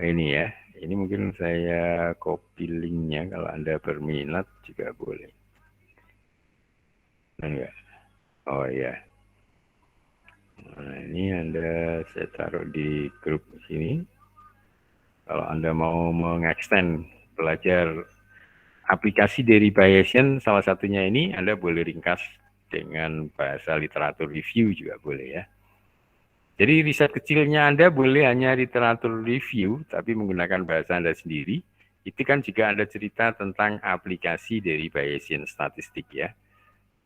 Ini ya, ini mungkin saya copy linknya, kalau Anda berminat juga boleh. Enggak? Oh ya. Nah, ini Anda saya taruh di grup sini. Kalau Anda mau mengextend belajar aplikasi dari Bayesian, salah satunya ini Anda boleh ringkas dengan bahasa literatur review juga boleh ya. Jadi riset kecilnya Anda boleh hanya literatur review, tapi menggunakan bahasa Anda sendiri. Itu kan juga Anda cerita tentang aplikasi dari Bayesian statistik ya.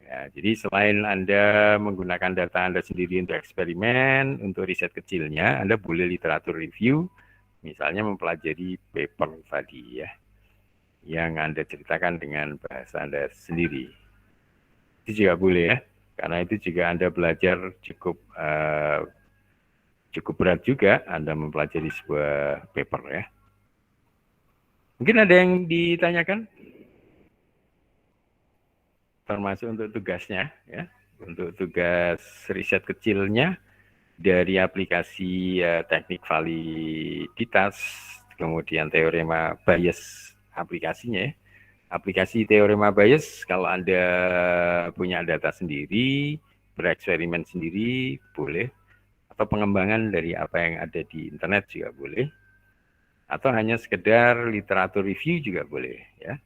Ya, jadi selain Anda menggunakan data Anda sendiri untuk eksperimen, untuk riset kecilnya, Anda boleh literatur review, misalnya mempelajari paper tadi ya, yang Anda ceritakan dengan bahasa Anda sendiri. Itu juga boleh ya, karena itu juga Anda belajar cukup berat juga Anda mempelajari sebuah paper ya. Mungkin ada yang ditanyakan? Termasuk untuk tugasnya ya, untuk tugas riset kecilnya dari aplikasi teknik validitas, kemudian teorema Bayes aplikasinya ya. Aplikasi teorema Bayes, kalau Anda punya data sendiri, bereksperimen sendiri boleh, atau pengembangan dari apa yang ada di internet juga boleh, atau hanya sekedar literatur review juga boleh ya.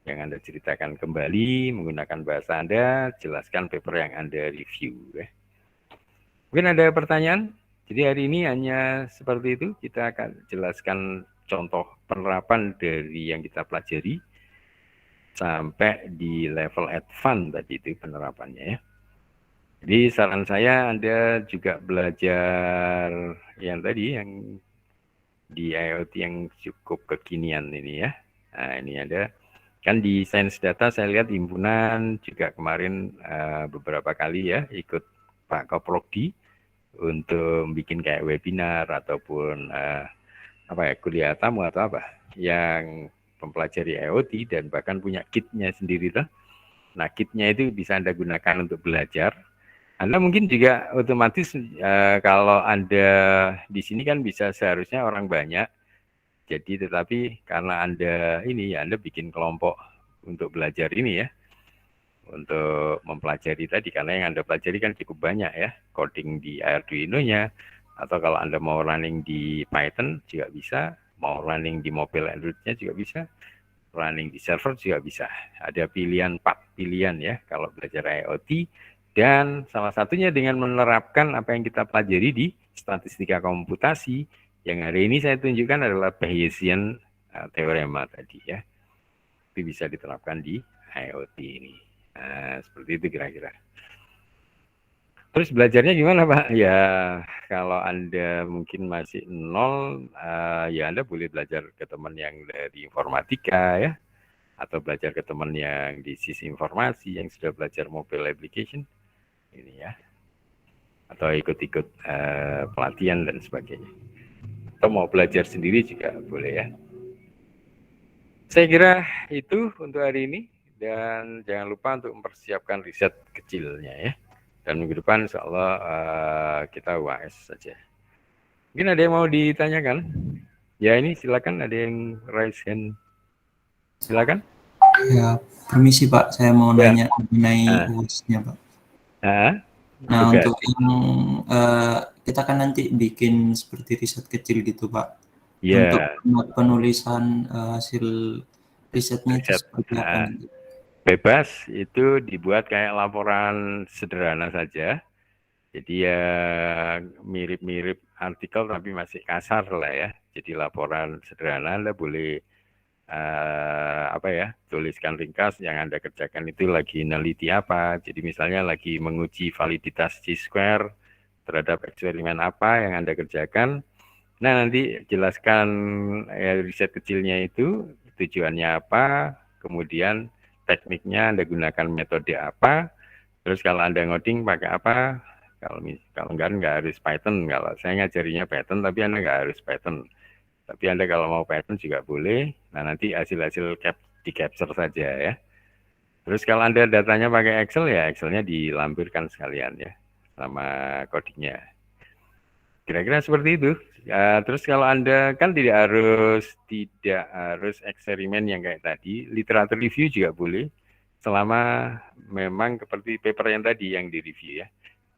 Yang Anda ceritakan kembali menggunakan bahasa Anda, jelaskan paper yang Anda review ya. Mungkin ada pertanyaan? Jadi hari ini hanya seperti itu, kita akan jelaskan contoh penerapan dari yang kita pelajari sampai di level advance tadi itu penerapannya ya. Jadi saran saya Anda juga belajar yang tadi, yang di IoT yang cukup kekinian ini ya. Nah ini ada, kan di Sains Data saya lihat himpunan juga kemarin beberapa kali ya ikut Pak Koprodi untuk bikin kayak webinar ataupun kuliah tamu atau apa yang mempelajari IoT dan bahkan punya kitnya sendiri tuh. Nah kitnya itu bisa Anda gunakan untuk belajar. Anda mungkin juga otomatis kalau Anda di sini kan bisa seharusnya orang banyak. Jadi tetapi karena Anda ini ya Anda bikin kelompok untuk belajar ini ya. Untuk mempelajari tadi karena yang Anda pelajari kan cukup banyak ya. Coding di Arduino-nya atau kalau Anda mau running di Python juga bisa, mau running di mobile Android-nya juga bisa, running di server juga bisa. Ada pilihan 4 pilihan ya kalau belajar IoT. Dan salah satunya dengan menerapkan apa yang kita pelajari di statistika komputasi yang hari ini saya tunjukkan adalah Bayesian teorema tadi ya. Itu bisa diterapkan di IoT ini. Nah, seperti itu kira-kira. Terus belajarnya gimana Pak? Ya kalau Anda mungkin masih nol, ya Anda boleh belajar ke teman yang dari informatika ya, atau belajar ke teman yang di sisi informasi yang sudah belajar mobile application ini ya, atau ikut-ikut pelatihan dan sebagainya. Atau mau belajar sendiri juga boleh ya. Saya kira itu untuk hari ini dan jangan lupa untuk mempersiapkan riset kecilnya ya. Dan minggu depan insya Allah kita UAS saja. Mungkin ada yang mau ditanyakan? Ya ini silakan ada yang raise hand. Silakan. Ya, permisi Pak, saya mau nanya mengenai UAS-nya Pak. Nah, untuk yang kita kan nanti bikin seperti riset kecil gitu Pak. Untuk penulisan hasil risetnya itu seperti apa? Bebas, itu dibuat kayak laporan sederhana saja. Jadi ya mirip-mirip artikel tapi masih kasar lah ya. Jadi laporan sederhana Anda boleh tuliskan ringkas yang Anda kerjakan itu lagi neliti apa. Jadi misalnya lagi menguji validitas Chi-square terhadap eksperimen apa yang Anda kerjakan. Nah nanti jelaskan riset kecilnya itu tujuannya apa, kemudian tekniknya Anda gunakan metode apa, terus kalau Anda ngoding pakai apa, kalau nggak harus Python, kalau saya ngajarinya Python tapi Anda nggak harus Python. Tapi Anda kalau mau Python juga boleh. Nah, nanti hasil-hasil di capture saja ya. Terus kalau Anda datanya pakai Excel, ya Excelnya dilampirkan sekalian ya, sama codingnya. Kira-kira seperti itu. Terus kalau Anda kan tidak harus eksperimen yang kayak tadi, literatur review juga boleh, selama memang seperti paper yang tadi yang di-review ya.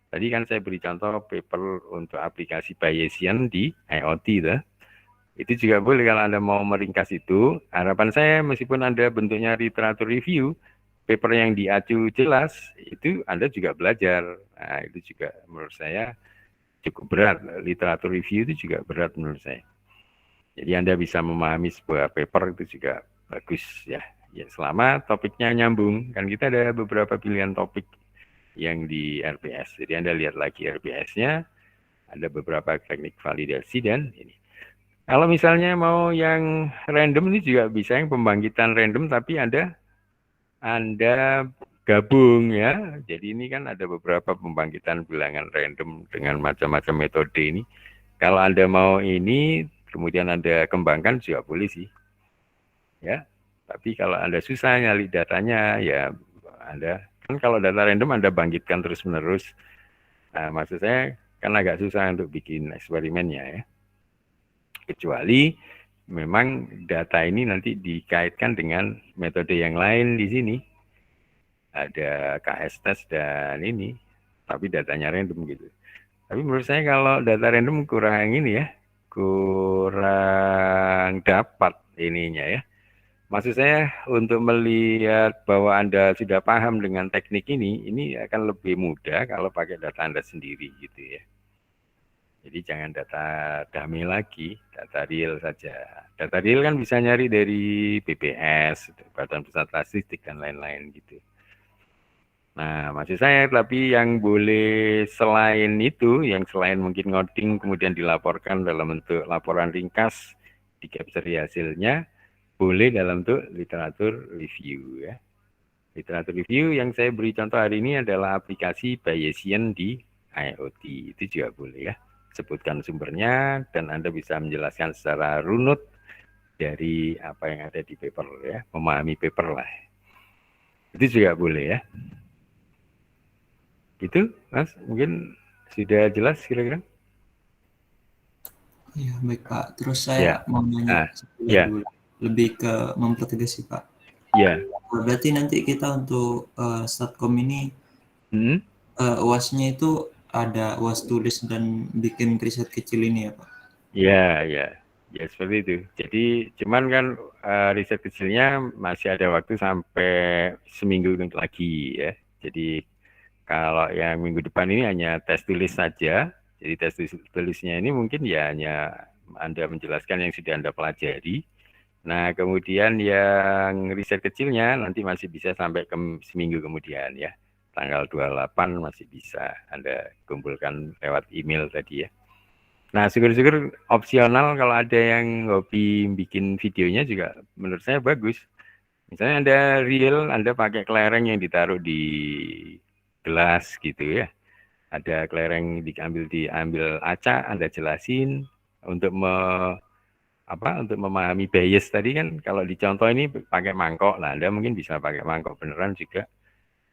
Tadi kan saya beri contoh paper untuk aplikasi Bayesian di IoT itu. Itu juga boleh kalau Anda mau meringkas itu. Harapan saya meskipun Anda bentuknya literatur review, paper yang diacu jelas, itu Anda juga belajar. Nah, itu juga menurut saya cukup berat. Literatur review itu juga berat menurut saya. Jadi Anda bisa memahami sebuah paper itu juga bagus ya. Ya selama topiknya nyambung. Kan kita ada beberapa pilihan topik yang di RPS. Jadi Anda lihat lagi RPS-nya, ada beberapa teknik validasi dan ini. Kalau misalnya mau yang random ini juga bisa yang pembangkitan random tapi Anda gabung ya. Jadi ini kan ada beberapa pembangkitan bilangan random dengan macam-macam metode ini. Kalau Anda mau ini kemudian Anda kembangkan juga boleh sih. Ya. Tapi kalau Anda susah nyali datanya ya Anda kan kalau data random Anda bangkitkan terus-menerus. Nah, maksud saya kan agak susah untuk bikin eksperimennya ya. Kecuali memang data ini nanti dikaitkan dengan metode yang lain di sini. Ada KS test dan ini, tapi datanya random gitu. Tapi menurut saya kalau data random kurang ini ya, kurang dapat ininya ya. Maksud saya untuk melihat bahwa Anda sudah paham dengan teknik ini akan lebih mudah kalau pakai data Anda sendiri gitu ya. Jadi jangan data dummy lagi, data real saja. Data real kan bisa nyari dari BPS, Badan Pusat Statistik dan lain-lain gitu. Nah, maksud saya tapi yang boleh selain itu, yang selain mungkin ngoding kemudian dilaporkan dalam bentuk laporan ringkas, di capture hasilnya, boleh dalam bentuk literatur review ya. Literatur review yang saya beri contoh hari ini adalah aplikasi Bayesian di IoT, itu juga boleh ya. Sebutkan sumbernya dan Anda bisa menjelaskan secara runut dari apa yang ada di paper ya, memahami paper lah. Itu juga boleh ya. Gitu, Mas. Mungkin sudah jelas kira-kira? Iya, baik Pak. Terus Ya. saya mau nanya Ya. dulu, lebih ke mempertegas sih Pak. Ya. Berarti nanti kita untuk Statkom ini UAS-nya itu ada UAS tulis dan bikin riset kecil ini ya Pak? Ya seperti itu. Jadi cuman kan riset kecilnya masih ada waktu sampai seminggu lagi ya. Jadi kalau yang minggu depan ini hanya tes tulis saja. Jadi tes tulisnya ini mungkin ya hanya Anda menjelaskan yang sudah Anda pelajari. Nah kemudian yang riset kecilnya nanti masih bisa sampai ke seminggu kemudian ya. Tanggal 28 masih bisa Anda kumpulkan lewat email tadi ya. Nah, syukur-syukur opsional kalau ada yang hobi bikin videonya juga menurut saya bagus. Misalnya Anda reel, Anda pakai kelereng yang ditaruh di gelas gitu ya. Ada kelereng diambil acak, Anda jelasin untuk untuk memahami bias tadi kan kalau dicontoh ini pakai mangkok. Nah, Anda mungkin bisa pakai mangkok beneran juga.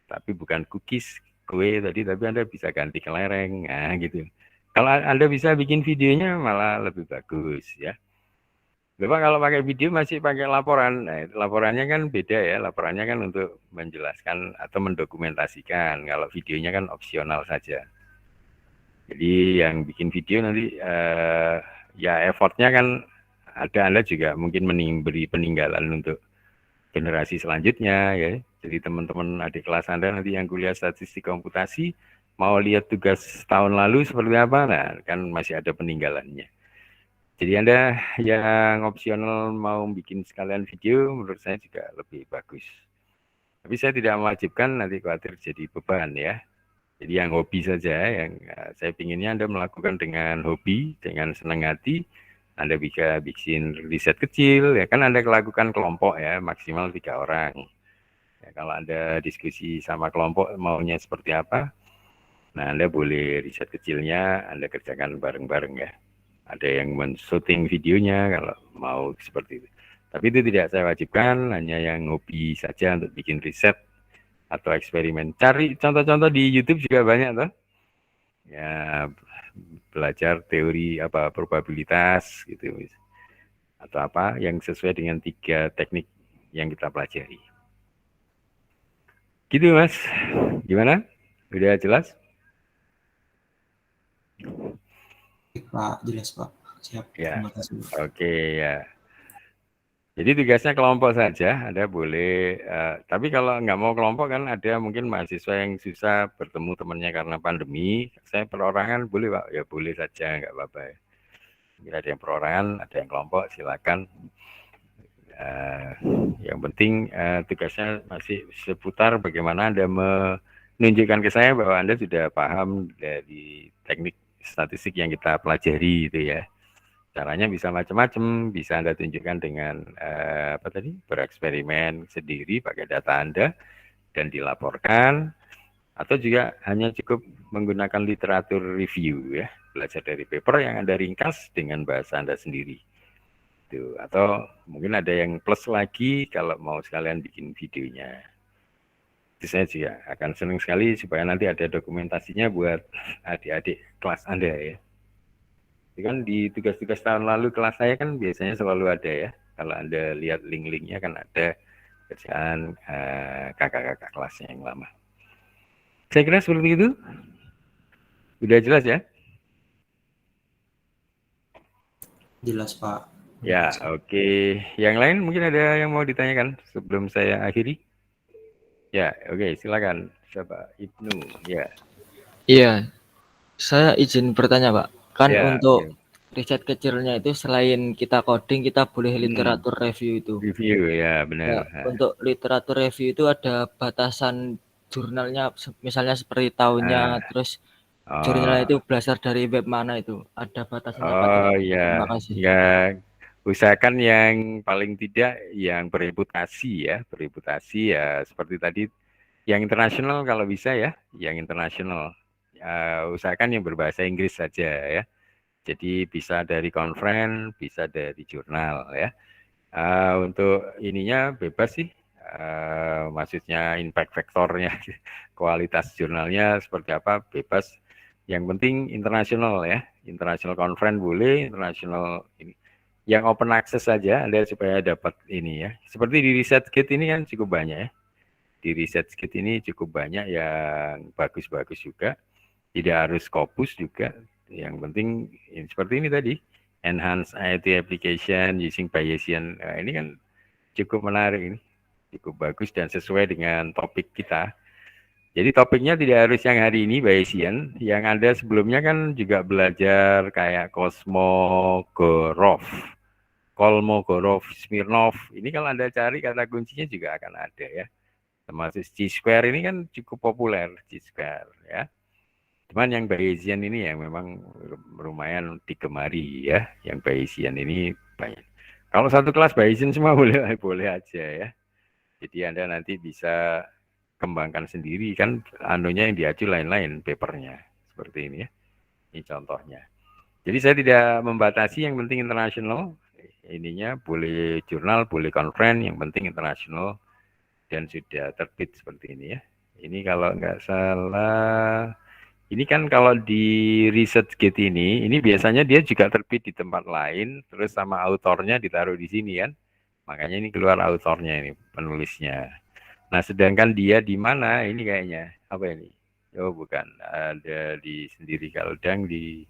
Tapi bukan cookies, kue tadi, tapi Anda bisa ganti kelereng. Nah, gitu. Kalau Anda bisa bikin videonya malah lebih bagus ya. Bapak kalau pakai video masih pakai laporan. Nah, laporannya kan beda ya. Laporannya kan untuk menjelaskan atau mendokumentasikan. Kalau videonya kan opsional saja. Jadi yang bikin video nanti ya effortnya kan ada, Anda juga mungkin beri peninggalan untuk generasi selanjutnya ya. Jadi teman-teman adik kelas Anda nanti yang kuliah statistik komputasi mau lihat tugas tahun lalu seperti apa, nah kan masih ada peninggalannya. Jadi Anda yang opsional mau bikin sekalian video, menurut saya juga lebih bagus. Tapi saya tidak mewajibkan, nanti khawatir jadi beban ya. Jadi yang hobi saja, yang saya pinginnya Anda melakukan dengan hobi, dengan senang hati. Anda bisa bikin riset kecil, ya kan Anda lakukan kelompok ya, maksimal 3 orang. Ya, kalau Anda diskusi sama kelompok maunya seperti apa, nah Anda boleh riset kecilnya, Anda kerjakan bareng-bareng ya. Ada yang men-shooting videonya kalau mau seperti itu. Tapi itu tidak saya wajibkan, hanya yang hobi saja untuk bikin riset atau eksperimen. Cari contoh-contoh di YouTube juga banyak toh. Ya, belajar teori probabilitas gitu. Atau apa yang sesuai dengan 3 teknik yang kita pelajari. Gitu Mas. Gimana? Udah jelas? Pak, jelas Pak. Siap. Ya. Terima kasih. Oke ya. Jadi tugasnya kelompok saja, Anda boleh. Tapi kalau nggak mau kelompok kan ada mungkin mahasiswa yang susah bertemu temannya karena pandemi. Saya perorangan boleh Pak, ya boleh saja, nggak apa-apa. Mungkin ada yang perorangan, ada yang kelompok, silakan. Yang penting tugasnya masih seputar bagaimana Anda menunjukkan ke saya bahwa Anda sudah paham dari teknik statistik yang kita pelajari itu ya. Caranya bisa macam-macam, bisa Anda tunjukkan dengan bereksperimen sendiri pakai data Anda dan dilaporkan, atau juga hanya cukup menggunakan literatur review ya, belajar dari paper yang Anda ringkas dengan bahasa Anda sendiri. Itu. Atau mungkin ada yang plus lagi kalau mau sekalian bikin videonya. Itu saya juga akan senang sekali supaya nanti ada dokumentasinya buat adik-adik kelas Anda ya. Kan di tugas-tugas tahun lalu kelas saya kan biasanya selalu ada ya. Kalau Anda lihat link-linknya kan ada kerjaan kakak-kakak kelasnya yang lama. Saya kira seperti itu. Udah jelas ya? Jelas Pak. Ya, oke. Yang lain mungkin ada yang mau ditanyakan sebelum saya akhiri? Ya, oke. Silakan. Siapa? Ibnu. Ya. Iya, saya izin bertanya Pak. Kan Ya, untuk riset kecilnya itu selain kita coding, kita boleh literatur review itu. Review ya, benar. Ya, untuk literatur review itu ada batasan jurnalnya, misalnya seperti tahunnya, terus jurnalnya itu belajar dari web mana itu, ada batasannya Pak? Oh ya, Terima kasih. Ya, usahakan yang paling tidak yang bereputasi ya, seperti tadi, yang internasional kalau bisa ya, yang internasional. Usahakan yang berbahasa Inggris saja ya. Jadi bisa dari conference, bisa dari jurnal ya. Untuk ininya bebas sih, maksudnya impact faktornya, kualitas jurnalnya seperti apa, bebas. Yang penting internasional ya, international conference boleh, internasional ini. Yang open access saja Anda supaya dapat ini ya. Seperti di ResearchGate ini kan cukup banyak ya. Di ResearchGate ini cukup banyak yang bagus-bagus juga. Tidak harus Scopus juga. Yang penting seperti ini tadi, enhance IoT application using Bayesian. Nah, ini kan cukup menarik ini, cukup bagus dan sesuai dengan topik kita. Jadi topiknya tidak harus yang hari ini Bayesian, yang Anda sebelumnya kan juga belajar kayak Kolmogorov, Smirnov. Ini kalau Anda cari kata kuncinya juga akan ada ya. Termasuk Chi-square ini kan cukup populer, Chi-square ya. Cuman yang Bayesian ini yang memang lumayan digemari ya, yang Bayesian ini banyak. Kalau satu kelas Bayesian semua boleh aja ya. Jadi Anda nanti bisa kembangkan sendiri kan, anunya yang diacu lain-lain papernya seperti ini ya. Ini contohnya. Jadi saya tidak membatasi, yang penting internasional. Ininya boleh jurnal, boleh conference, yang penting internasional dan sudah terbit seperti ini ya. Ini kalau nggak salah, ini kan kalau di ResearchGate ini biasanya dia juga terbit di tempat lain, terus sama autornya ditaruh di sini kan. Makanya ini keluar autornya ini, penulisnya. Nah, sedangkan dia di mana? Ini kayaknya apa ini? Oh, bukan. Ada di sendiri Kaldang di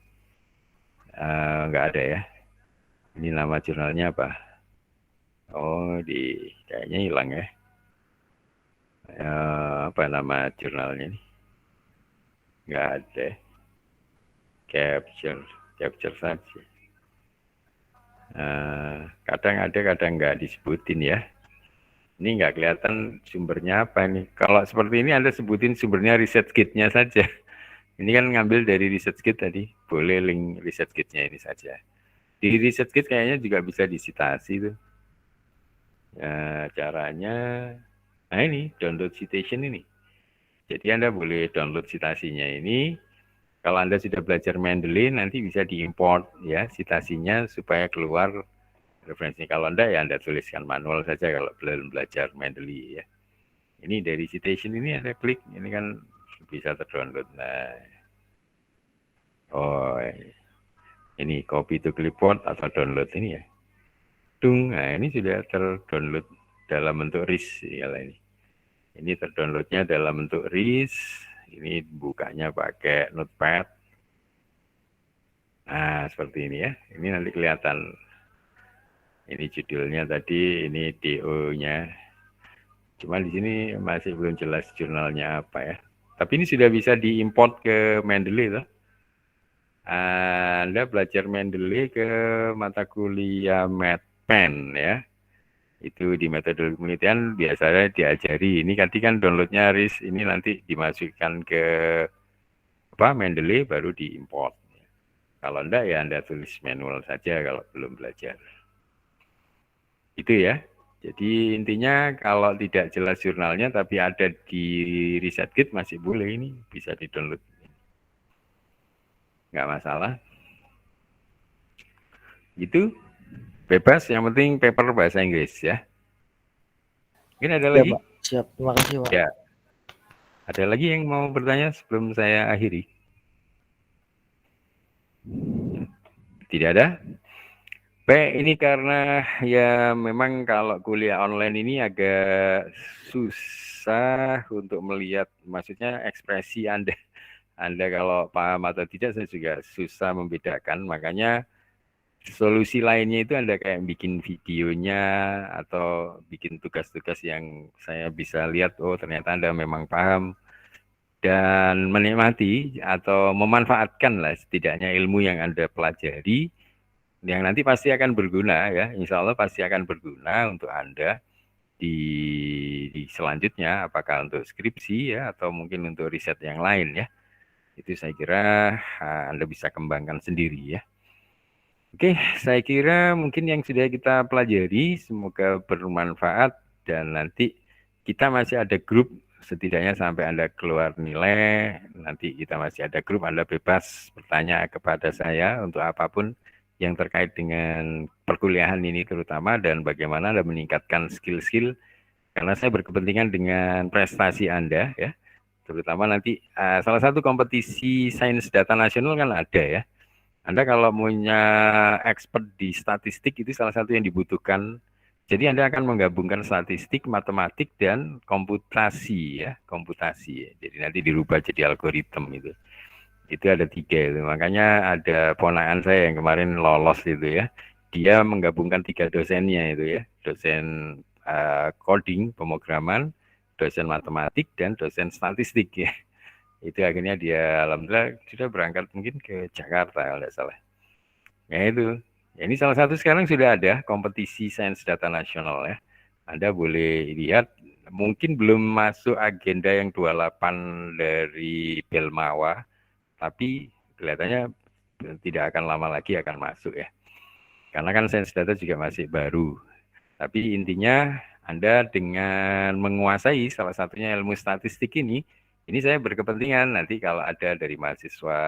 nggak ada ya. Ini nama jurnalnya apa? Oh, kayaknya hilang ya. Apa nama jurnalnya ini? Nggak ada. Capture saja. Kadang ada, kadang nggak disebutin ya. Ini nggak kelihatan sumbernya apa ini. Kalau seperti ini Anda sebutin sumbernya ResearchGate-nya saja. Ini kan ngambil dari ResearchGate tadi. Boleh link ResearchGate-nya ini saja. Di ResearchGate kayaknya juga bisa disitasi tuh. Ya, caranya, nah ini download citation ini. Jadi Anda boleh download citasinya ini. Kalau Anda sudah belajar Mendeley, nanti bisa diimport ya citasinya supaya keluar referensinya. Kalau Anda ya Anda tuliskan manual saja kalau belum belajar Mendeley ya. Ini dari citation ini Anda klik, ini kan bisa terdownload. Nah, oh ini copy to clipboard atau download ini ya. Nah ini sudah terdownload dalam bentuk RIS ya ini. Ini terdownloadnya dalam bentuk RIS. Ini bukanya pakai notepad. Nah seperti ini ya. Ini nanti kelihatan. Ini judulnya tadi, ini DO-nya. Cuma di sini masih belum jelas jurnalnya apa ya. Tapi ini sudah bisa diimport ke Mendeley toh. Anda belajar Mendeley ke mata kuliah MedPen ya. Itu di metode penelitian biasanya diajari. Ini nanti kan downloadnya RIS, ini nanti dimasukkan ke Mendeley baru diimport. Kalau enggak ya Anda tulis manual saja kalau belum belajar. Itu ya. Jadi intinya kalau tidak jelas jurnalnya tapi ada di ResearchGate masih boleh, ini bisa di-download. Nggak masalah. Gitu. Bebas, yang penting paper bahasa Inggris ya. Mungkin ada lagi? Pak. Siap, terima kasih Pak. Ya. Ada lagi yang mau bertanya sebelum saya akhiri? Tidak ada? Ini karena ya memang kalau kuliah online ini agak susah untuk melihat, maksudnya ekspresi Anda kalau paham atau tidak saya juga susah membedakan, makanya solusi lainnya itu Anda kayak bikin videonya atau bikin tugas-tugas yang saya bisa lihat, oh ternyata Anda memang paham dan menikmati atau memanfaatkan lah setidaknya ilmu yang Anda pelajari, yang nanti pasti akan berguna ya, insya Allah pasti akan berguna untuk Anda di selanjutnya, apakah untuk skripsi ya atau mungkin untuk riset yang lain ya. Itu saya kira Anda bisa kembangkan sendiri ya. Oke, saya kira mungkin yang sudah kita pelajari semoga bermanfaat, dan nanti kita masih ada grup setidaknya sampai Anda keluar nilai, nanti kita masih ada grup, Anda bebas bertanya kepada saya untuk apapun yang terkait dengan perkuliahan ini terutama, dan bagaimana Anda meningkatkan skill-skill, karena saya berkepentingan dengan prestasi Anda ya, terutama nanti salah satu kompetisi sains data nasional kan ada ya. Anda kalau punya expert di statistik itu salah satu yang dibutuhkan. Jadi Anda akan menggabungkan statistik, matematik, dan komputasi ya, komputasi. Jadi nanti dirubah jadi algoritma itu. Itu ada 3 itu. Makanya ada ponakan saya yang kemarin lolos itu ya. Dia menggabungkan 3 dosennya itu ya, dosen coding, pemrograman, dosen matematik, dan dosen statistik ya. Itu akhirnya dia alhamdulillah sudah berangkat mungkin ke Jakarta kalau tidak salah. Ya itu. Ya, ini salah satu sekarang sudah ada kompetisi sains data nasional ya. Anda boleh lihat, mungkin belum masuk agenda yang 28 dari Belmawa, tapi kelihatannya tidak akan lama lagi akan masuk ya. Karena kan sains data juga masih baru. Tapi intinya Anda dengan menguasai salah satunya ilmu statistik ini saya berkepentingan nanti kalau ada dari mahasiswa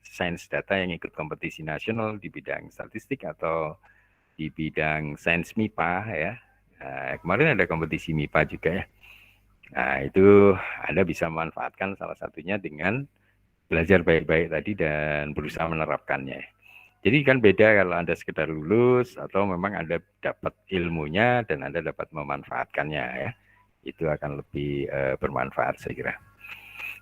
sains data yang ikut kompetisi nasional di bidang statistik atau di bidang sains MIPA ya. Nah, kemarin ada kompetisi MIPA juga ya. Nah, itu Anda bisa memanfaatkan salah satunya dengan belajar baik-baik tadi dan berusaha menerapkannya. Jadi kan beda kalau Anda sekedar lulus atau memang Anda dapat ilmunya dan Anda dapat memanfaatkannya ya. Itu akan lebih bermanfaat saya kira.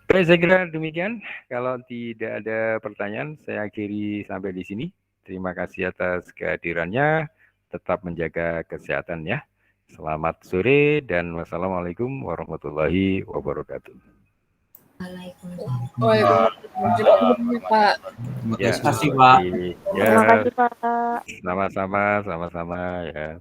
Baik, saya kira demikian. Kalau tidak ada pertanyaan, saya akhiri sampai di sini. Terima kasih atas kehadirannya. Tetap menjaga kesehatan ya. Selamat sore dan wassalamualaikum warahmatullahi wabarakatuh. Waalaikumsalam Pak. Terima kasih Pak. Ya, Terima kasih Pak. sama-sama ya.